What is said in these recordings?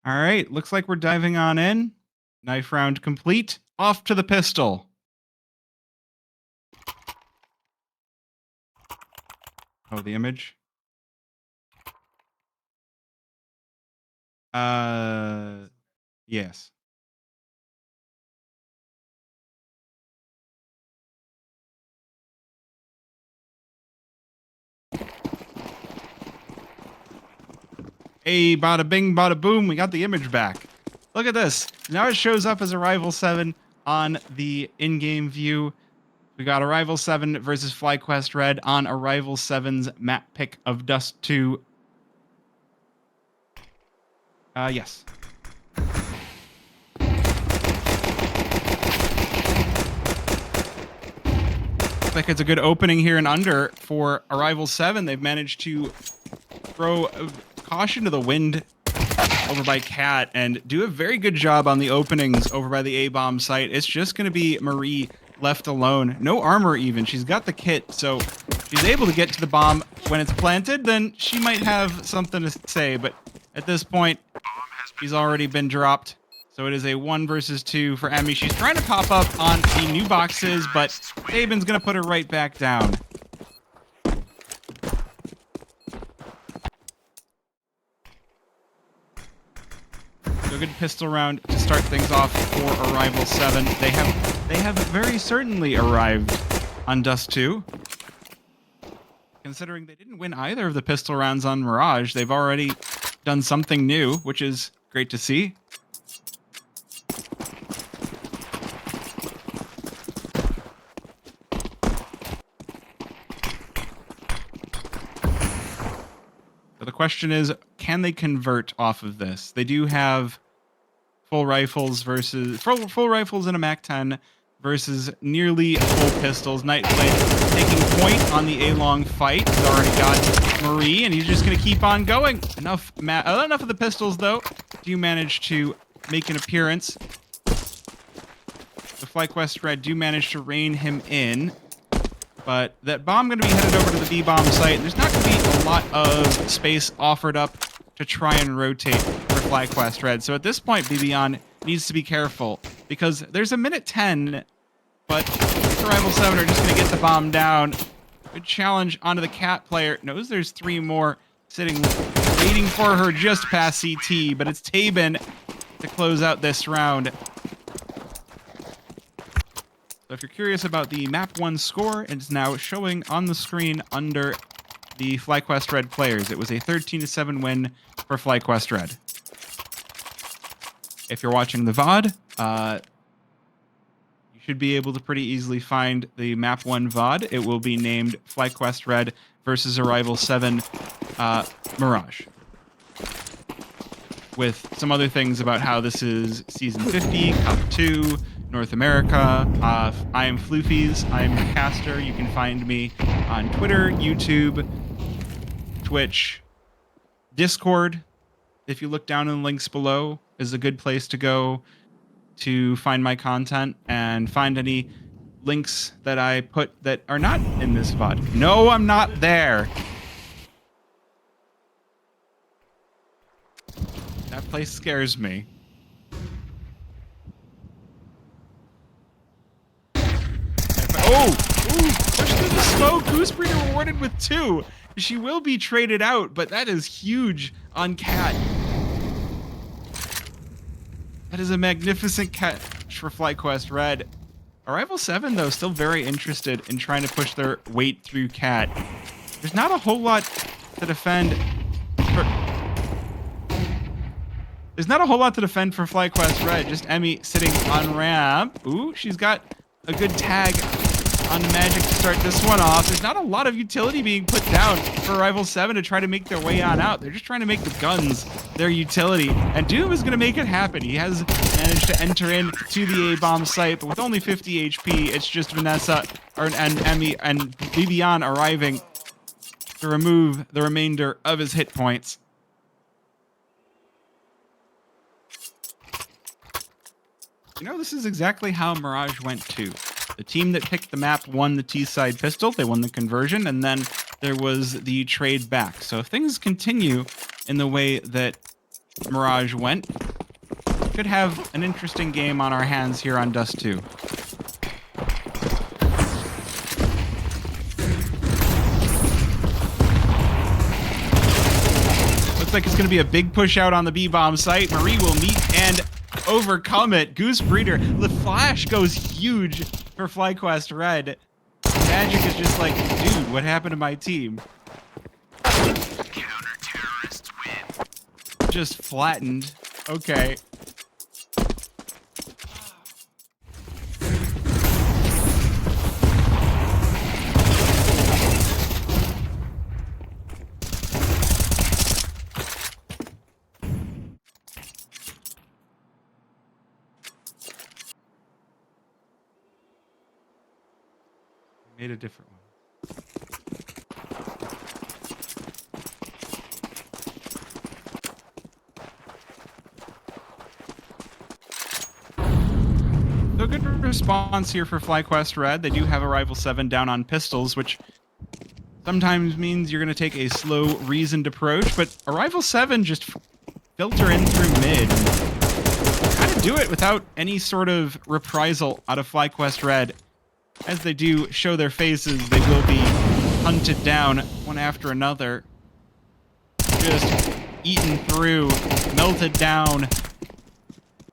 All right, looks like we're diving on in. Knife round complete. Off to the pistol. Oh, the image. Yes. Hey, bada bing, bada boom. We got the image back. Look at this. Now it shows up as Arrival 7 on the in-game view. We got Arrival 7 versus FlyQuest Red on Arrival 7's map pick of Dust2. Yes. Looks like it's a good opening here and under for Arrival 7. They've managed to throw caution to the wind over by Cat and do a very good job on the openings over by the A-bomb site. It's just going to be Marie left alone. No armor even. She's got the kit, so she's able to get to the bomb when it's planted. Then she might have something to say, but at this point, she's already been dropped. So it is a 1 versus 2 for Emmy. She's trying to pop up on the new boxes, but Saban's going to put her right back down. A good pistol round to start things off for Arrival 7. They have very certainly arrived on Dust2. Considering they didn't win either of the pistol rounds on Mirage, they've already done something new, which is great to see. So the question is, can they convert off of this? They do have full rifles versus full rifles and a MAC-10 versus nearly full pistols. Nightblade taking point on the A-long fight. He's already got Marie, and he's just going to keep on going. Enough of the pistols, though. Do manage to make an appearance. The FlyQuest Red do manage to rein him in. But that bomb going to be headed over to the B-bomb site. There's not going to be a lot of space offered up to try and rotate for FlyQuest Red. So at this point, BBon needs to be careful because there's a minute 10, but Arrival 7 are just going to get the bomb down. Good challenge onto the Cat player. Knows there's 3 more sitting, waiting for her just past CT, but it's Tabin to close out this round. So if you're curious about the map 1 score, it's now showing on the screen under the FlyQuest Red players. It was a 13-7 win for FlyQuest Red. If you're watching the VOD, you should be able to pretty easily find the map 1 VOD. It will be named FlyQuest Red versus Arrival 7 Mirage. With some other things about how this is Season 50, Cup 2, North America. I am Floofies. I'm the caster. You can find me on Twitter, YouTube, Twitch, Discord. If you look down in the links below, is a good place to go to find my content and find any links that I put that are not in this VOD. No, I'm not there. That place scares me. Oh! Ooh! Push through the smoke! Goosebreeder rewarded with 2. She will be traded out, but that is huge on Cat. That is a magnificent catch for FlyQuest Red. Arrival 7, though, still very interested in trying to push their weight through Cat. There's not a whole lot to defend for... There's not a whole lot to defend for FlyQuest Red. Just Emmy sitting on ramp. Ooh, she's got a good tag on Magic to start this one off. There's not a lot of utility being put down for Arrival 7 to try to make their way on out. They're just trying to make the guns their utility. And Doom is going to make it happen. He has managed to enter into the A-bomb site, but with only 50 HP, it's just Vanessa and Emmy and BBon arriving to remove the remainder of his hit points. You know, this is exactly how Mirage went too. The team that picked the map won the T-side pistol. They won the conversion, and then there was the trade back. So if things continue in the way that Mirage went. Should have an interesting game on our hands here on Dust2. Looks like it's going to be a big push out on the B-bomb site. Marie will meet and overcome it. Goose Breeder. The flash goes huge for FlyQuest Red. Magic is just like, dude, what happened to my team? Counter-terrorists win. Just flattened. Okay. Made a different one. So good response here for FlyQuest Red. They do have Arrival 7 down on pistols, which sometimes means you're going to take a slow, reasoned approach, but Arrival 7 just filter in through mid. Kind of do it without any sort of reprisal out of FlyQuest Red. As they do show their faces, they will be hunted down one after another. Just eaten through, melted down,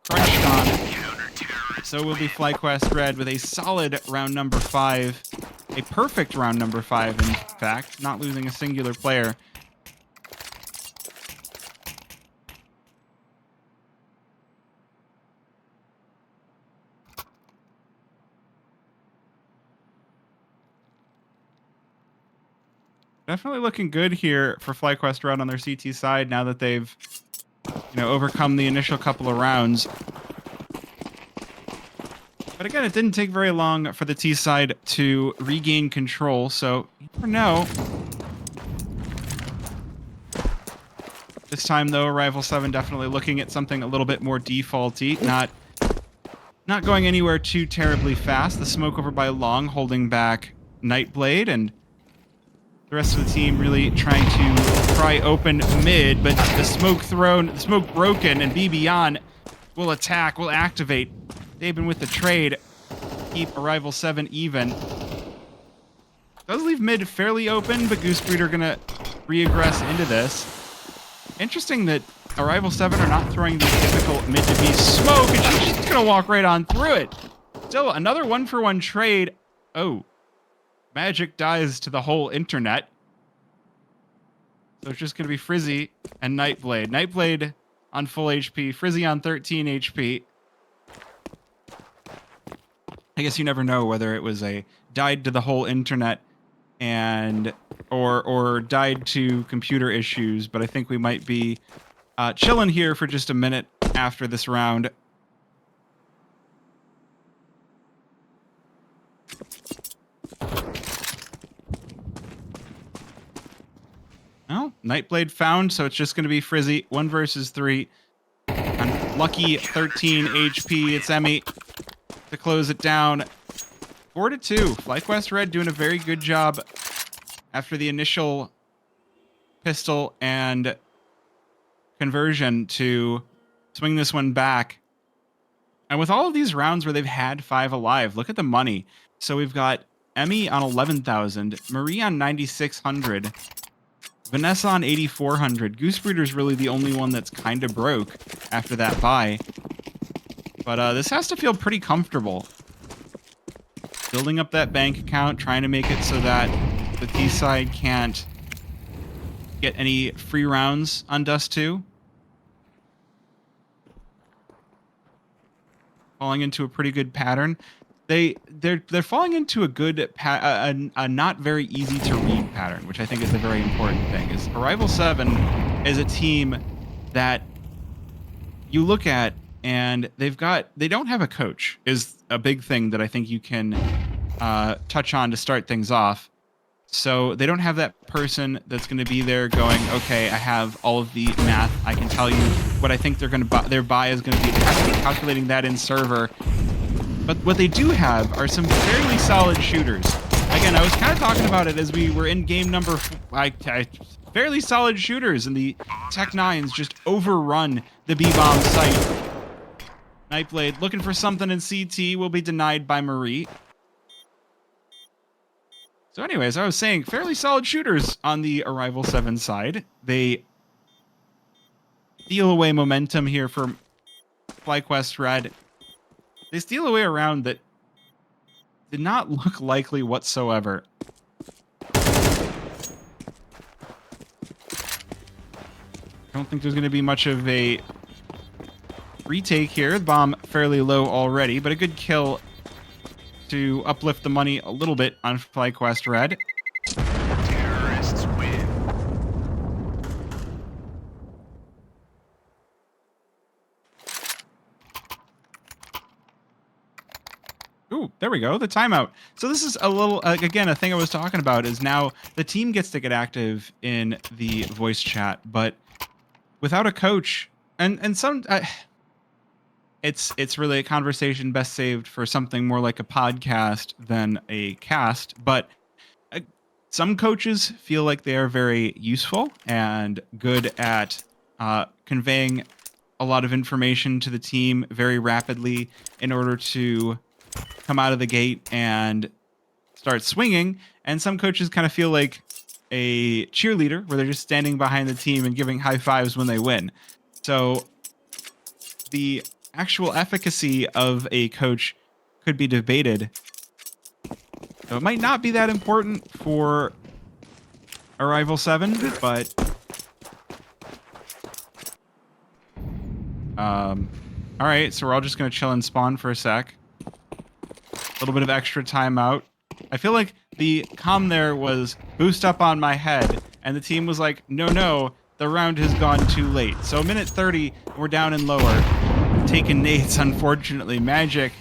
crunched on. So will be FlyQuest Red with a solid round number 5. A perfect round number 5, in fact, not losing a singular player. Definitely looking good here for FlyQuest Red on their CT side now that they've, overcome the initial couple of rounds. But again, it didn't take very long for the T side to regain control, so you never know. This time, though, Arrival 7 definitely looking at something a little bit more defaulty, not going anywhere too terribly fast. The smoke over by Long holding back Nightblade, and the rest of the team really trying to pry open mid, but the smoke broken, and BBon will attack, will activate. They've been with the trade. Keep Arrival 7 even. Does leave mid fairly open, but Goose Breeder gonna re-aggress into this. Interesting that Arrival 7 are not throwing the typical mid to B smoke, and she's just gonna walk right on through it. Still, another 1-for-1 trade. Oh. Magic dies to the whole internet. So it's just going to be Frizzy and Nightblade. Nightblade on full HP, Frizzy on 13 HP. I guess you never know whether it was a died to the whole internet and or died to computer issues, but I think we might be chilling here for just a minute after this round. Oh, Nightblade found, so it's just going to be Frizzy. 1 versus 3. On lucky 13 HP, it's Emmy to close it down. 4-2. FlyQuest Red doing a very good job after the initial pistol and conversion to swing this one back. And with all of these rounds where they've had 5 alive, look at the money. So we've got Emmy on 11,000, Marie on 9,600. Vanessa on 8,400. Goose Breeder's really the only one that's kind of broke after that buy. But this has to feel pretty comfortable. Building up that bank account, trying to make it so that the T side can't get any free rounds on Dust2. Falling into a pretty good pattern. They're falling into a good a not very easy to read pattern, which I think is a very important thing. Is Arrival 7 is a team that you look at and they don't have a coach is a big thing that I think you can touch on to start things off. So they don't have that person that's going to be there going, okay, I have all of the math. I can tell you what I think they're going to buy. Their buy is going to be calculating that in server. But what they do have are some fairly solid shooters. Again, I was kind of talking about it as we were in game number fairly solid shooters, and the Tech-9s just overrun the B-bomb site. Nightblade looking for something in CT will be denied by Marie. So anyways, I was saying fairly solid shooters on the Arrival 7 side. They steal away momentum here from FlyQuest Red. They steal away a round that did not look likely whatsoever. I don't think there's going to be much of a retake here. The bomb fairly low already, but a good kill to uplift the money a little bit on FlyQuest Red. Terrorists win. Ooh, there we go. The timeout. So this is a little, again, a thing I was talking about is now the team gets to get active in the voice chat, but without a coach and some, it's really a conversation best saved for something more like a podcast than a cast. But some coaches feel like they are very useful and good at conveying a lot of information to the team very rapidly in order to come out of the gate and start swinging. And some coaches kind of feel like a cheerleader where they're just standing behind the team and giving high fives when they win. So the actual efficacy of a coach could be debated. So it might not be that important for Arrival 7, but all right, so we're all just gonna chill and spawn for a sec. A little bit of extra timeout. I feel like the comm there was boost up on my head, and the team was like, no, the round has gone too late. So a minute 30, we're down and lower. Taking nades, unfortunately. Magic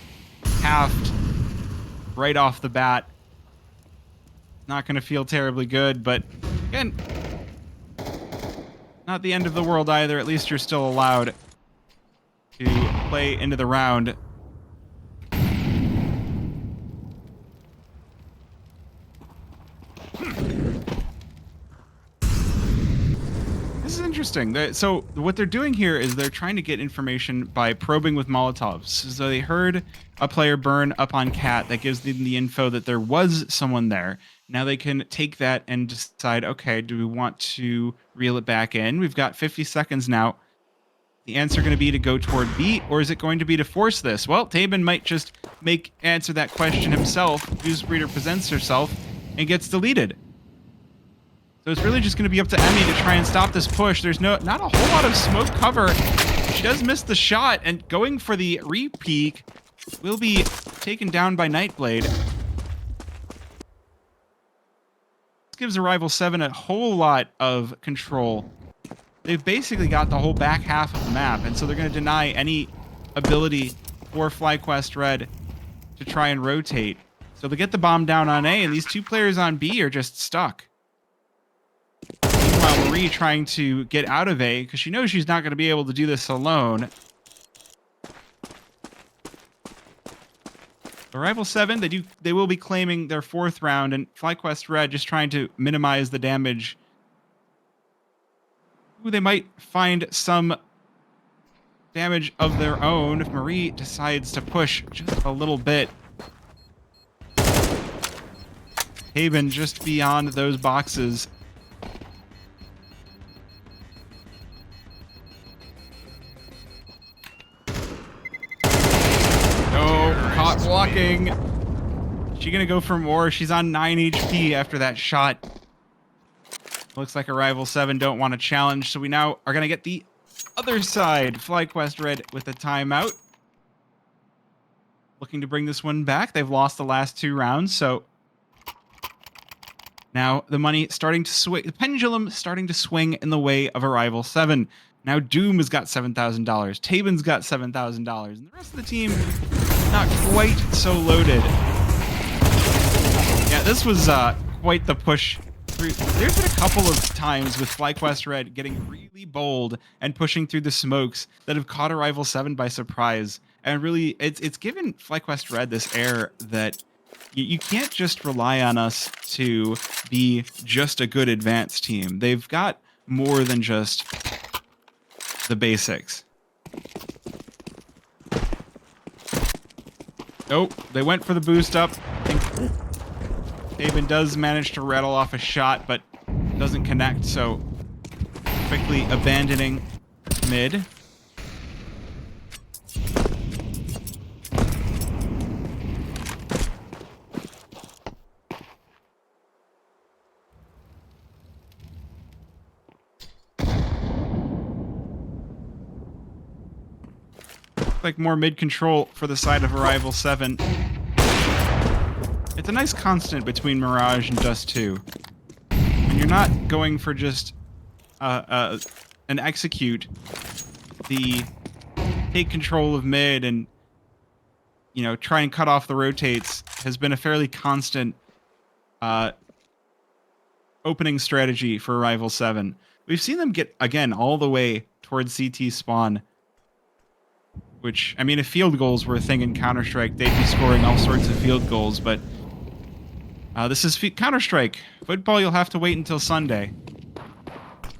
halved right off the bat. Not going to feel terribly good, but again, not the end of the world either. At least you're still allowed to play into the round. This is interesting. So what they're doing here is they're trying to get information by probing with Molotovs. So they heard a player burn up on Cat. That gives them the info that there was someone there. Now they can take that and decide, okay, do we want to reel it back in? We've got 50 seconds now. The answer going to be to go toward B, or is it going to be to force this? Well, Tabin might just answer that question himself. Goose Breeder presents herself and gets deleted. So it's really just going to be up to Emmy to try and stop this push. There's not a whole lot of smoke cover. She does miss the shot, and going for the re-peek will be taken down by Nightblade. This gives Arrival 7 a whole lot of control. They've basically got the whole back half of the map, and so they're going to deny any ability for FlyQuest Red to try and rotate. So they get the bomb down on A, and these two players on B are just stuck. Meanwhile, Marie trying to get out of A because she knows she's not going to be able to do this alone. Arrival 7, they will be claiming their 4th round, and FlyQuest Red just trying to minimize the damage. Ooh, they might find some damage of their own if Marie decides to push just a little bit. Haven just beyond those boxes. Caught blocking. Is she gonna go for more? She's on 9 HP after that shot. Looks like Arrival 7 don't want to challenge, so we now are gonna get the other side. FlyQuest Red with a timeout. Looking to bring this one back. They've lost the last 2 rounds, so now the money starting to swing. The pendulum starting to swing in the way of Arrival 7. Now Doom has got $7,000. Tabin's got $7,000, and the rest of the team not quite so loaded. Yeah, this was quite the push. There's been a couple of times with FlyQuest Red getting really bold and pushing through the smokes that have caught Arrival 7 by surprise. And really, it's given FlyQuest Red this air that you can't just rely on us to be just a good advanced team. They've got more than just the basics. Oh, they went for the boost up. I think Taven does manage to rattle off a shot, but doesn't connect, so quickly abandoning mid. Like more mid control for the side of Arrival 7. It's a nice constant between Mirage and Dust2. When you're not going for just an execute, the take control of mid and, you know, try and cut off the rotates has been a fairly constant opening strategy for Arrival 7. We've seen them get, again, all the way towards CT spawn. Which, I mean, if field goals were a thing in Counter-Strike, they'd be scoring all sorts of field goals, but this is Counter-Strike. Football, you'll have to wait until Sunday.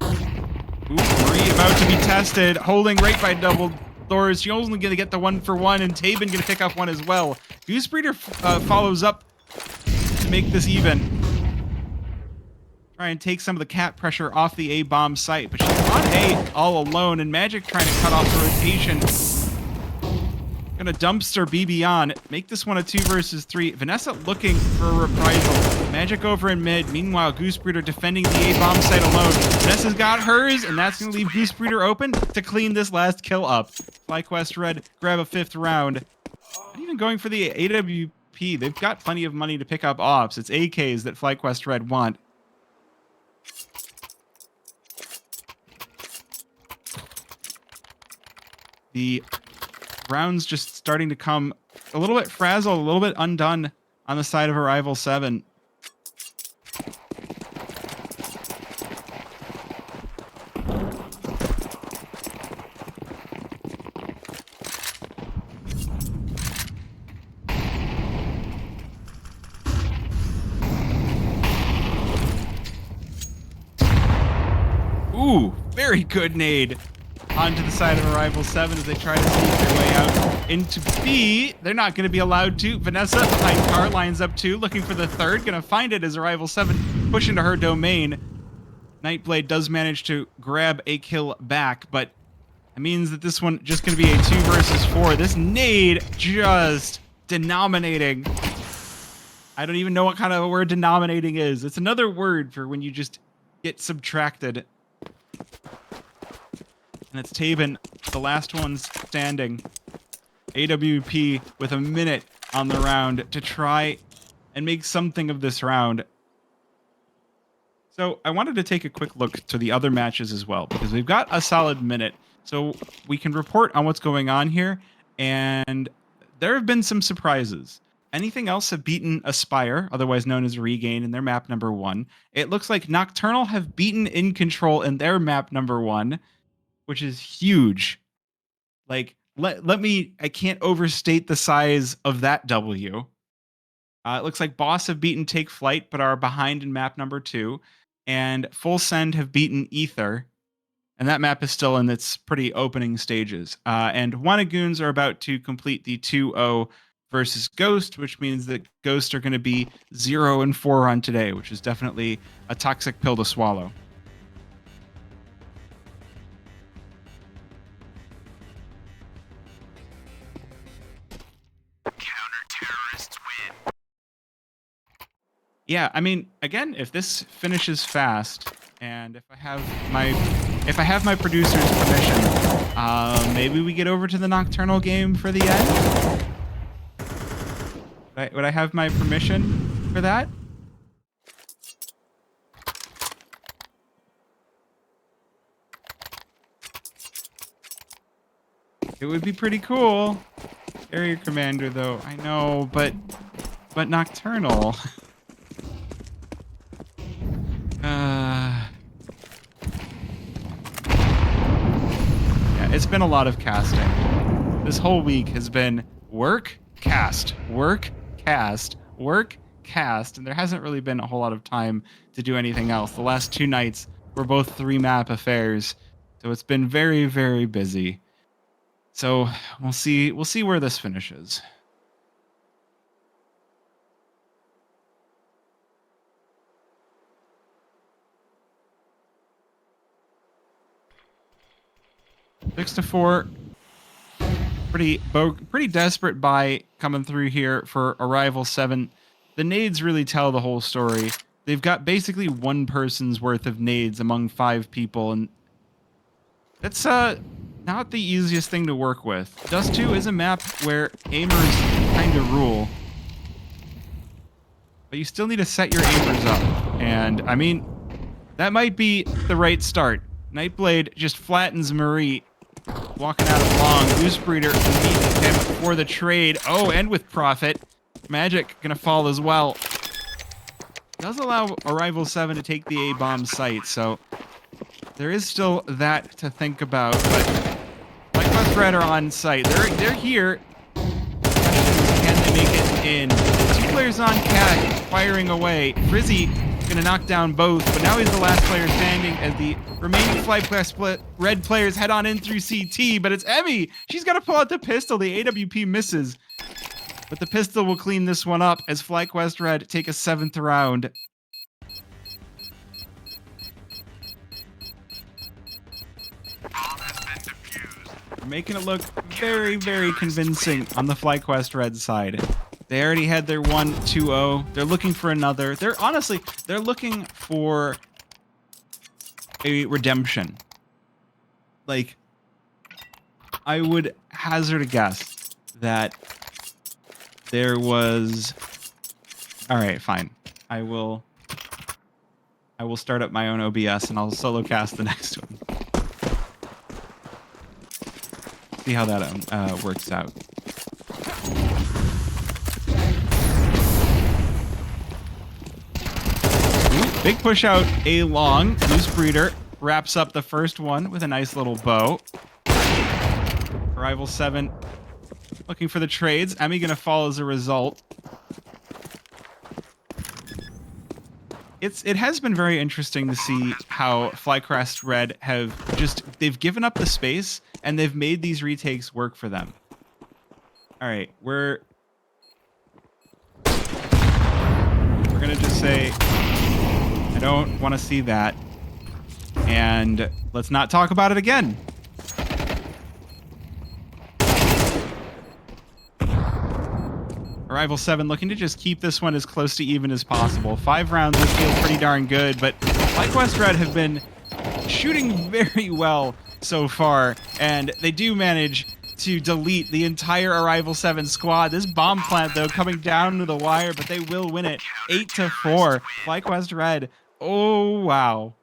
Ooh, Marie about to be tested, holding right by double doors. She's only going to get the 1-for-1, and Taben going to pick up one as well. Goosebreeder follows up to make this even. Try and take some of the cat pressure off the A-bomb site, but she's on A all alone, and Magic trying to cut off the rotation. Gonna dumpster BB on. Make this one a 2 versus 3. Vanessa looking for a reprisal. Magic over in mid. Meanwhile, Goosebreeder defending the A-bomb site alone. Vanessa's got hers, and that's gonna leave Goosebreeder open to clean this last kill up. FlyQuest Red grab a 5th round. Not even going for the AWP. They've got plenty of money to pick up ops. It's AKs that FlyQuest Red want. The rounds just starting to come a little bit frazzled, a little bit undone on the side of Arrival 7. Ooh, very good nade onto the side of Arrival 7 as they try to sneak their way out into B. They're not going to be allowed to. Vanessa behind car lines up 2, looking for the 3rd. Going to find it as Arrival 7 push into her domain. Nightblade does manage to grab a kill back, but it means that this one just going to be a 2 versus 4. This nade just denominating. I don't even know what kind of a word denominating is. It's another word for when you just get subtracted. And it's Taben, the last one standing. AWP with a minute on the round to try and make something of this round. So I wanted to take a quick look to the other matches as well, because we've got a solid minute. So we can report on what's going on here, and there have been some surprises. Anything else have beaten Aspire, otherwise known as Regain, in their map number 1. It looks like Nocturnal have beaten In Control in their map number 1. Which is huge. Like, let me, I can't overstate the size of that W. It looks like Boss have beaten Take Flight, but are behind in map number 2. And Full Send have beaten Ether. And that map is still in its pretty opening stages. And Wanagoons are about to complete the 2-0 versus Ghost, which means that Ghost are going to be 0-4 on today, which is definitely a toxic pill to swallow. Counter-terrorists win. Yeah, I mean, again, if this finishes fast, and if I have my producer's permission, maybe we get over to the Nocturnal game for the end. Would I have my permission for that? It would be pretty cool. Area Commander, though, I know, but Nocturnal. Yeah, it's been a lot of casting. This whole week has been work, cast, work, cast, and there hasn't really been a whole lot of time to do anything else. The last 2 nights were both 3-map affairs, so it's been very, very busy. So we'll see where this finishes. Six to 4. Pretty desperate buy coming through here for Arrival 7. The nades really tell the whole story. They've got basically one person's worth of nades among 5 people, and that's not the easiest thing to work with. Dust2 is a map where aimers kind of rule, but you still need to set your aimers up. And I mean, that might be the right start. Nightblade just flattens Marie. Walking out of long. Goose Breeder meets him for the trade. Oh, and with Profit. Magic gonna fall as well. Does allow Arrival 7 to take the A-bomb site, so there is still that to think about. But FlyQuest Red are on site. They're here. Can they make it in? 2 players on Cat, firing away. Frizzy gonna knock down both, but now he's the last player standing as the remaining FlyQuest Red players head on in through CT, but it's Emmy. She's got to pull out the pistol. The AWP misses, but the pistol will clean this one up as FlyQuest Red take a 7th round. They're making it look very, very convincing on the FlyQuest Red side. They already had their 1-2-0. They're looking for another. They're looking for a redemption. Like, I would hazard a guess that there was... All right, fine. I will start up my own OBS and I'll solo cast the next one. See how that works out. Big push out A long. Goose Breeder wraps up the first one with a nice little bow. Arrival 7 looking for the trades. Emmy gonna fall as a result. It has been very interesting to see how FlyQuest Red they've given up the space and they've made these retakes work for them. All right, we're gonna just say, I don't want to see that. And let's not talk about it again. Arrival 7 looking to just keep this one as close to even as possible. 5 rounds would feel pretty darn good, but FlyQuest Red have been shooting very well so far, and they do manage to delete the entire Arrival 7 squad. This bomb plant, though, coming down to the wire, but they will win it 8-4. FlyQuest Red. Oh, wow.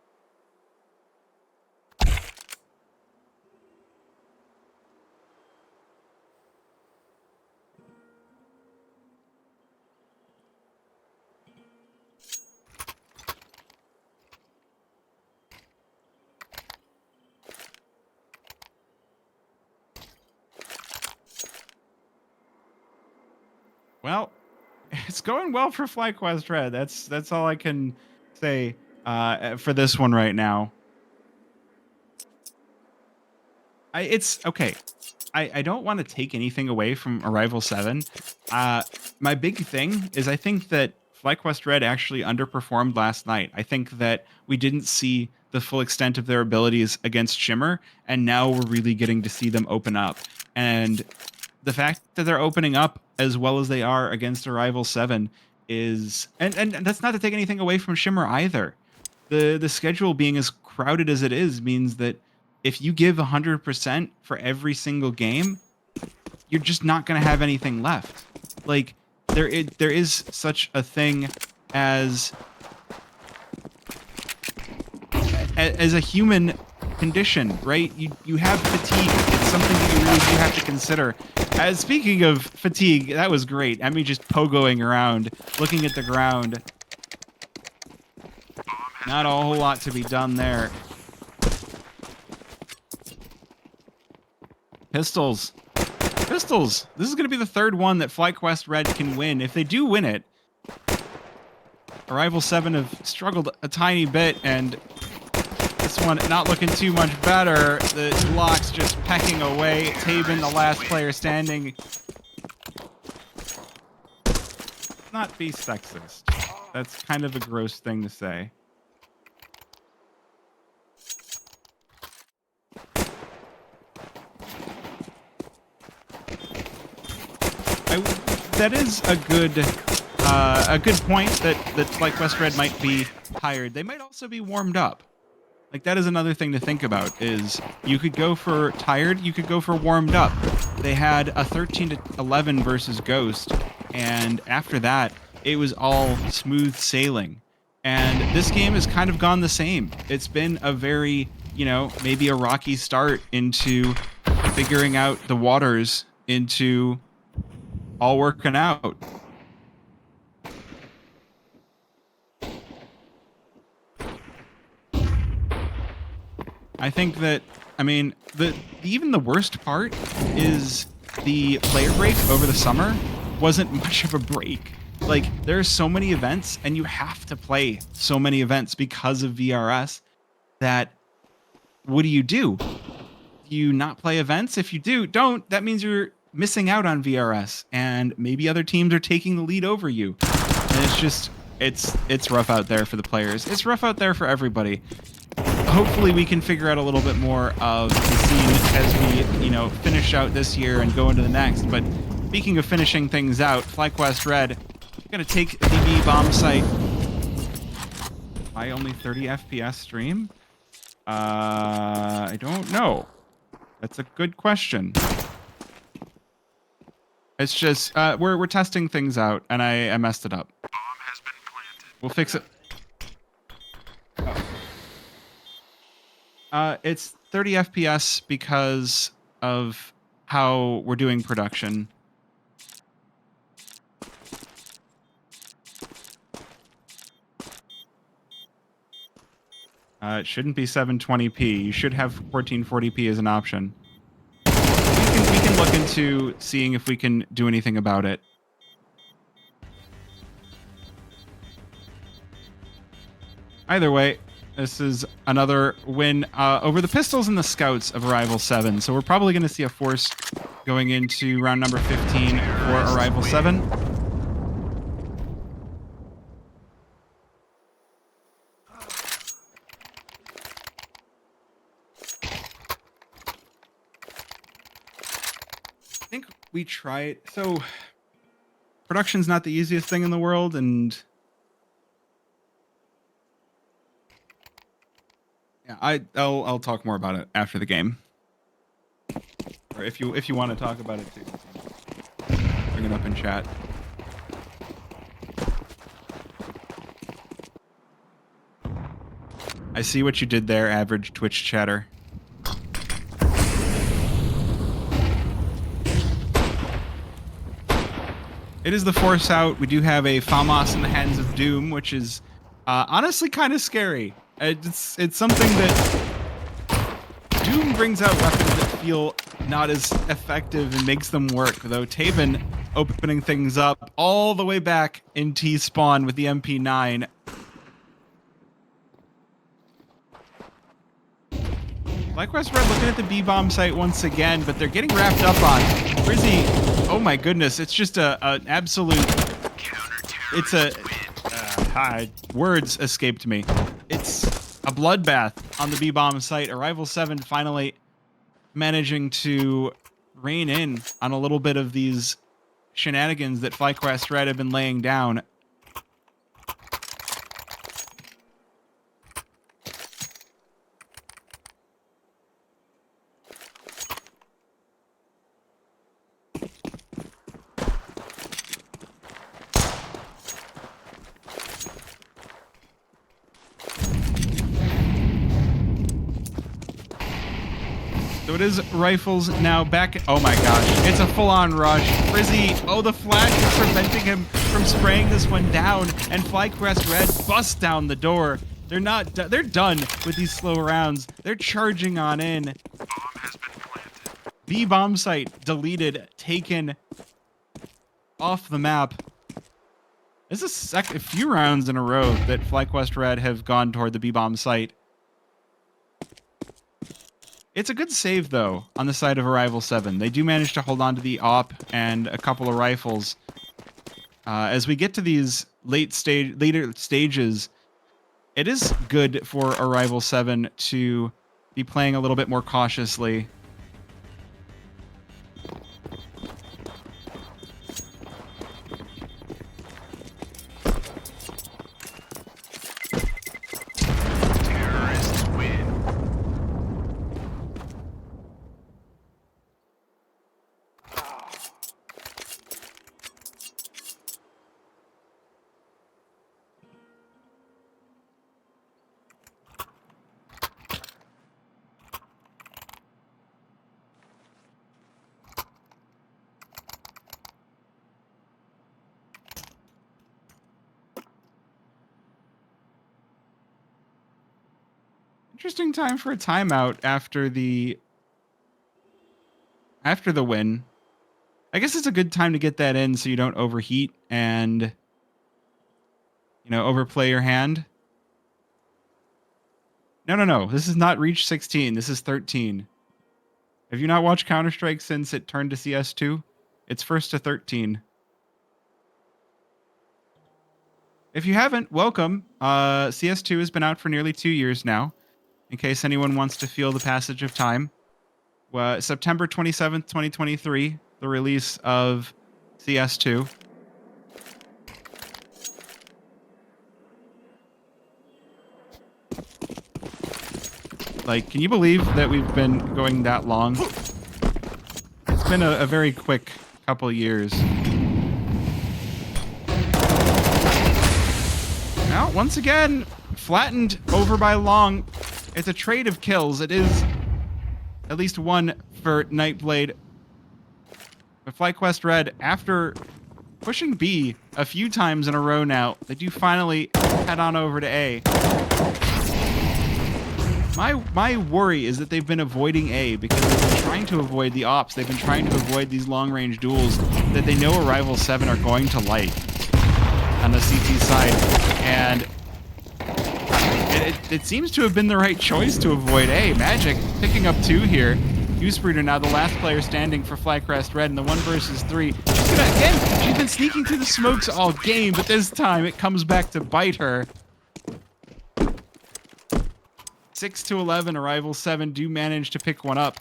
Well, it's going well for FlyQuest Red. That's all I can say for this one right now. It's okay. I don't want to take anything away from Arrival 7. My big thing is I think that FlyQuest Red actually underperformed last night. I think that we didn't see the full extent of their abilities against Shimmer, and now we're really getting to see them open up. And the fact that they're opening up as well as they are against Arrival 7 is... And that's not to take anything away from Shimmer either. The schedule being as crowded as it is means that if you give 100% for every single game, you're just not going to have anything left. Like, there is such a thing as a human condition, right? You have fatigue. It's something that you really do have to consider. Speaking of fatigue, that was great. Emmy just pogoing around, looking at the ground. Not a whole lot to be done there. Pistols. This is going to be the third one that FlyQuest Red can win. If they do win it, Arrival 7 have struggled a tiny bit, and this one not looking too much better. The blocks just pecking away. Taven, the last player standing. Not be sexist. That's kind of a gross thing to say. That is a good point that FlyQuest Red might be tired. They might also be warmed up. Like, that is another thing to think about, is you could go for tired, you could go for warmed up. They had a 13-11 versus Ghost, and after that, it was all smooth sailing. And this game has kind of gone the same. It's been a very, maybe a rocky start into figuring out the waters, into all working out. I think that, even the worst part is the player break over the summer wasn't much of a break. Like, there's so many events, and you have to play so many events because of VRS, that what do? Do you not play events? If you don't, that means you're missing out on VRS, and maybe other teams are taking the lead over you. And it's just, it's rough out there for the players. It's rough out there for everybody. Hopefully we can figure out a little bit more of the scene as we, finish out this year and go into the next. But speaking of finishing things out, FlyQuest Red going to take the B bomb site. Why only 30 FPS stream? I don't know. That's a good question. It's just we're testing things out, and I messed it up. Bomb has been planted. We'll fix it. It's 30 FPS because of how we're doing production. It shouldn't be 720p. You should have 1440p as an option. We can look into seeing if we can do anything about it. Either way, this is another win over the Pistols and the Scouts of Arrival 7. So we're probably going to see a force going into round number 15 for Arrival 7. I think we try it. So production's not the easiest thing in the world, and yeah, I'll talk more about it after the game, or if you want to talk about it too, bring it up in chat. I see what you did there, average Twitch chatter. It is the force out. We do have a FAMAS in the Hands of Doom, which is honestly kind of scary. It's something that Doom brings out weapons that feel not as effective and makes them work, though Taven opening things up all the way back in T-spawn with the MP9. FlyQuest Red looking at the B-bomb site once again, but they're getting wrapped up on Frizzy. Oh my goodness, it's just an absolute... It's a... words escaped me. It's a bloodbath on the B-bomb site. Arrival 7 finally managing to rein in on a little bit of these shenanigans that FlyQuest Red have been laying down. So it is Rifles now back. Oh my gosh, it's a full-on rush. Frizzy, oh, the flash is preventing him from spraying this one down, and FlyQuest Red busts down the door. They're not. They're done with these slow rounds. They're charging on in. Bomb has been planted. B-bomb site deleted, taken off the map. This is a few rounds in a row that FlyQuest Red have gone toward the B-bomb site. It's a good save, though, on the side of Arrival 7. They do manage to hold on to the AWP and a couple of rifles. As we get to these later stages, it is good for Arrival 7 to be playing a little bit more cautiously. Terrorists win. Interesting time for a timeout after the win. I guess it's a good time to get that in so you don't overheat and, overplay your hand. No. This is not Reach 16. This is 13. Have you not watched Counter-Strike since it turned to CS2? It's first to 13. If you haven't, welcome. CS2 has been out for nearly 2 years now, in case anyone wants to feel the passage of time. September 27th, 2023, the release of CS2. Like, can you believe that we've been going that long? It's been a very quick couple years. Now, once again, flattened over by Long. It's a trade of kills. It is at least one for Nightblade. But FlyQuest Red, after pushing B a few times in a row now, they do finally head on over to A. My worry is that they've been avoiding A because they've been trying to avoid the ops. They've been trying to avoid these long-range duels that they know Arrival 7 are going to like on the CT side. And it seems to have been the right choice to avoid A. Magic picking up 2 here. Goosebreeder now the last player standing for FlyQuest Red in the 1 versus 3. She's been sneaking through the smokes all game, but this time it comes back to bite her. 6-11, Arrival 7 do manage to pick one up.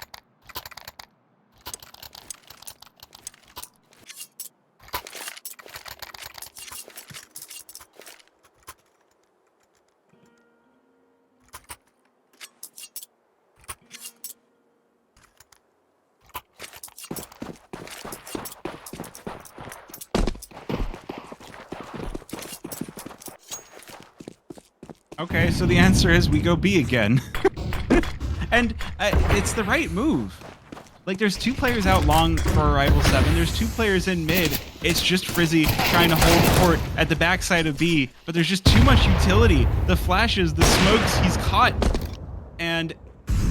Okay, so the answer is we go B again. And it's the right move. Like, there's 2 players out long for Arrival 7. There's 2 players in mid. It's just Frizzy trying to hold court at the backside of B. But there's just too much utility. The flashes, the smokes, he's caught. And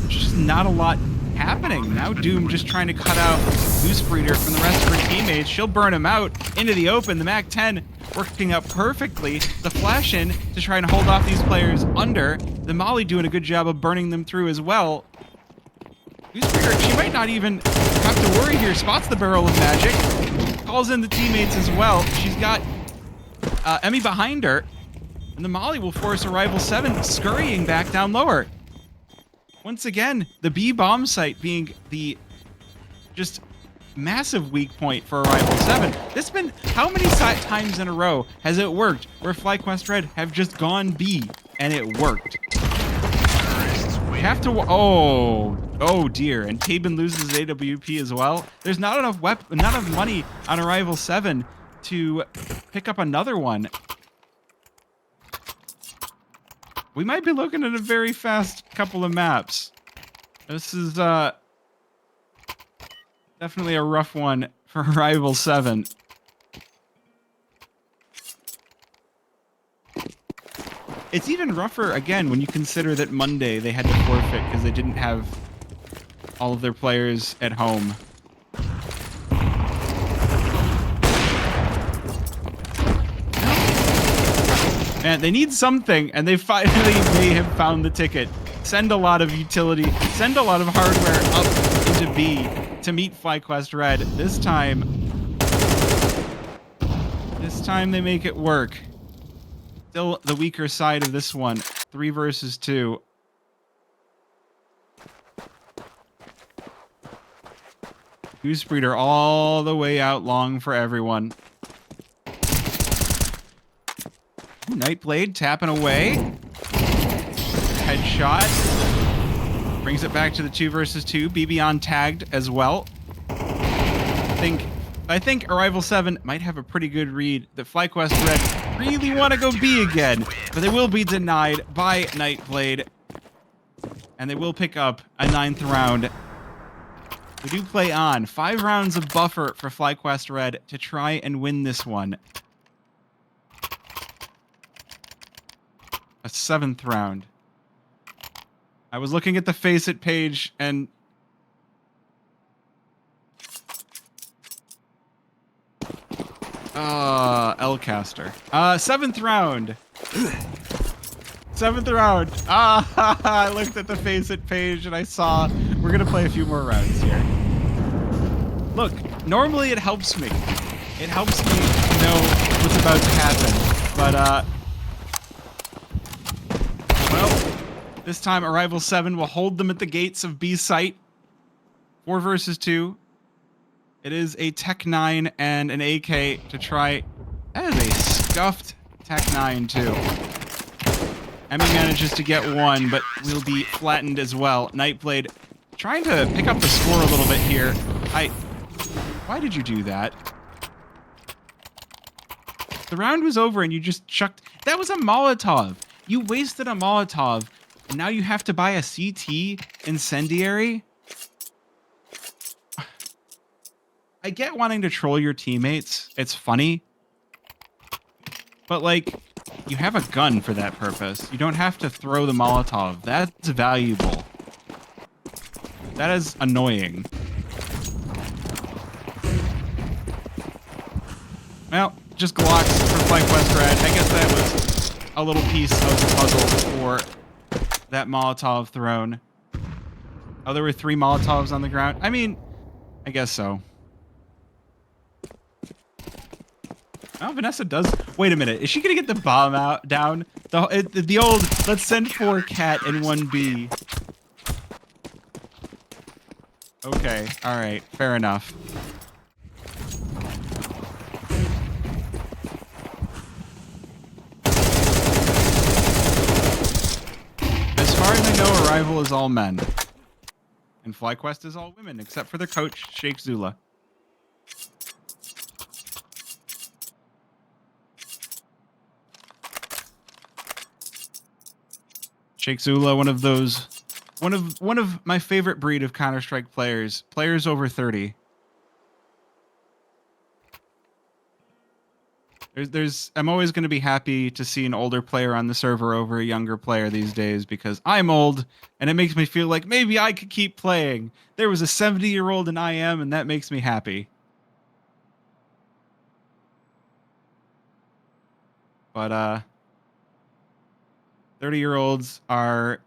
just not a lot happening. Now Doom just trying to cut out Goosebreeder from the rest of her teammates. She'll burn him out into the open. The MAC-10 working up perfectly. The flash in to try and hold off these players under. The Molly doing a good job of burning them through as well. Goosebreeder, she might not even have to worry here. Spots the barrel of magic. Calls in the teammates as well. She's got Emmy behind her. And the Molly will force Arrival 7 scurrying back down lower. Once again, the B bomb site being the just massive weak point for Arrival 7. This has been, how many times in a row has it worked where FlyQuest Red have just gone B and it worked? We have to, oh dear, and Tabin loses AWP as well. There's not enough money on Arrival 7 to pick up another one. We might be looking at a very fast couple of maps. This is definitely a rough one for Arrival 7. It's even rougher, again, when you consider that Monday they had to forfeit because they didn't have all of their players at home. Man, they need something, and they finally may have found the ticket. Send a lot of utility, send a lot of hardware up into B to meet FlyQuest Red. This time they make it work. Still the weaker side of this one. 3 versus 2. Goose Breeder all the way out long for everyone. Nightblade tapping away. Headshot. Brings it back to the 2 versus 2. BB on tagged as well. I think Arrival 7 might have a pretty good read that FlyQuest Red really want to go B again, but they will be denied by Nightblade. And they will pick up a 9th round. We do play on. 5 rounds of buffer for FlyQuest Red to try and win this one. A 7th round. I was looking at the Faceit page and Lcaster. 7th round. 7th round. I looked at the Faceit page and I saw we're gonna play a few more rounds here. Look, normally it helps me. It helps me know what's about to happen. But well, this time Arrival 7 will hold them at the gates of B site. 4 versus 2. It is a Tech 9 and an AK to try. That is a scuffed Tech 9 too. Emmy manages to get 1, but will be flattened as well. Nightblade trying to pick up the score a little bit here. Why did you do that? The round was over and you just chucked. That was a Molotov. You wasted a Molotov, and now you have to buy a CT incendiary? I get wanting to troll your teammates. It's funny. But, like, you have a gun for that purpose. You don't have to throw the Molotov. That's valuable. That is annoying. Well, just Glocks for FlyQuest Red. I guess that was a little piece of the puzzle for that Molotov thrown. Oh, there were 3 Molotovs on the ground? I mean, I guess so. Oh, Vanessa does. Wait a minute. Is she going to get the bomb out down? The old, let's send 4 cat and 1 B. Okay. All right. Fair enough. As far as I know, Arrival is all men. And FlyQuest is all women, except for their coach, Sheikh Zula. Sheikh Zula, one of my favorite breed of Counter-Strike players over 30. I'm always going to be happy to see an older player on the server over a younger player these days because I'm old and it makes me feel like maybe I could keep playing. There was a 70-year-old in IM and that makes me happy. But 30-year-olds are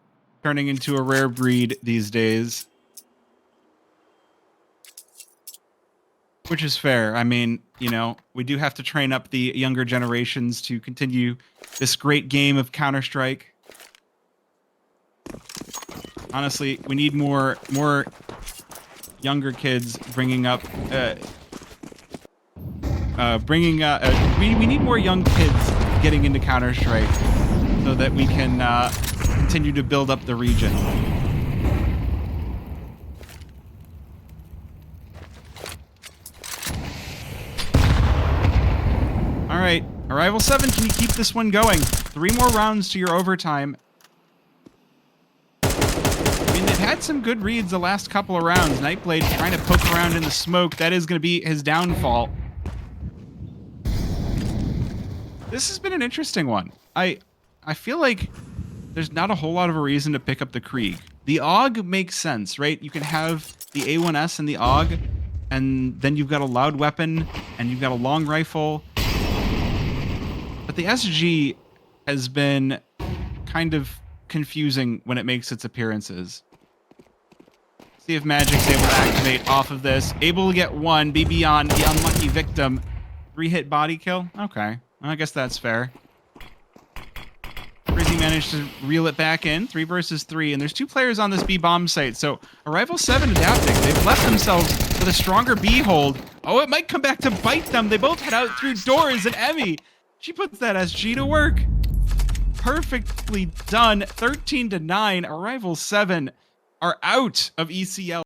turning into a rare breed these days. Which is fair. I mean, you know, we do have to train up the younger generations to continue this great game of Counter-Strike. Honestly, we need more younger kids bringing up we need more young kids getting into Counter-Strike so that we can continue to build up the region. All right, Arrival 7, can you keep this one going? 3 more rounds to your overtime. I mean, they've had some good reads the last couple of rounds. Nightblade trying to poke around in the smoke. That is going to be his downfall. This has been an interesting one. I feel like there's not a whole lot of a reason to pick up the Krieg. The AUG makes sense, right? You can have the A1S and the AUG, and then you've got a loud weapon, and you've got a long rifle. But the SG, has been kind of confusing when it makes its appearances. See if Magic's able to activate off of this. Able to get one. BB on the unlucky victim. 3-hit body kill. Okay. I guess that's fair. Frizzy managed to reel it back in. 3 versus 3. And there's 2 players on this B bomb site. So Arrival 7 adapting. They've left themselves with a stronger B hold. Oh, it might come back to bite them. They both head out through doors. And Emmy, she puts that SG to work. Perfectly done. 13-9. Arrival 7 are out of ECL.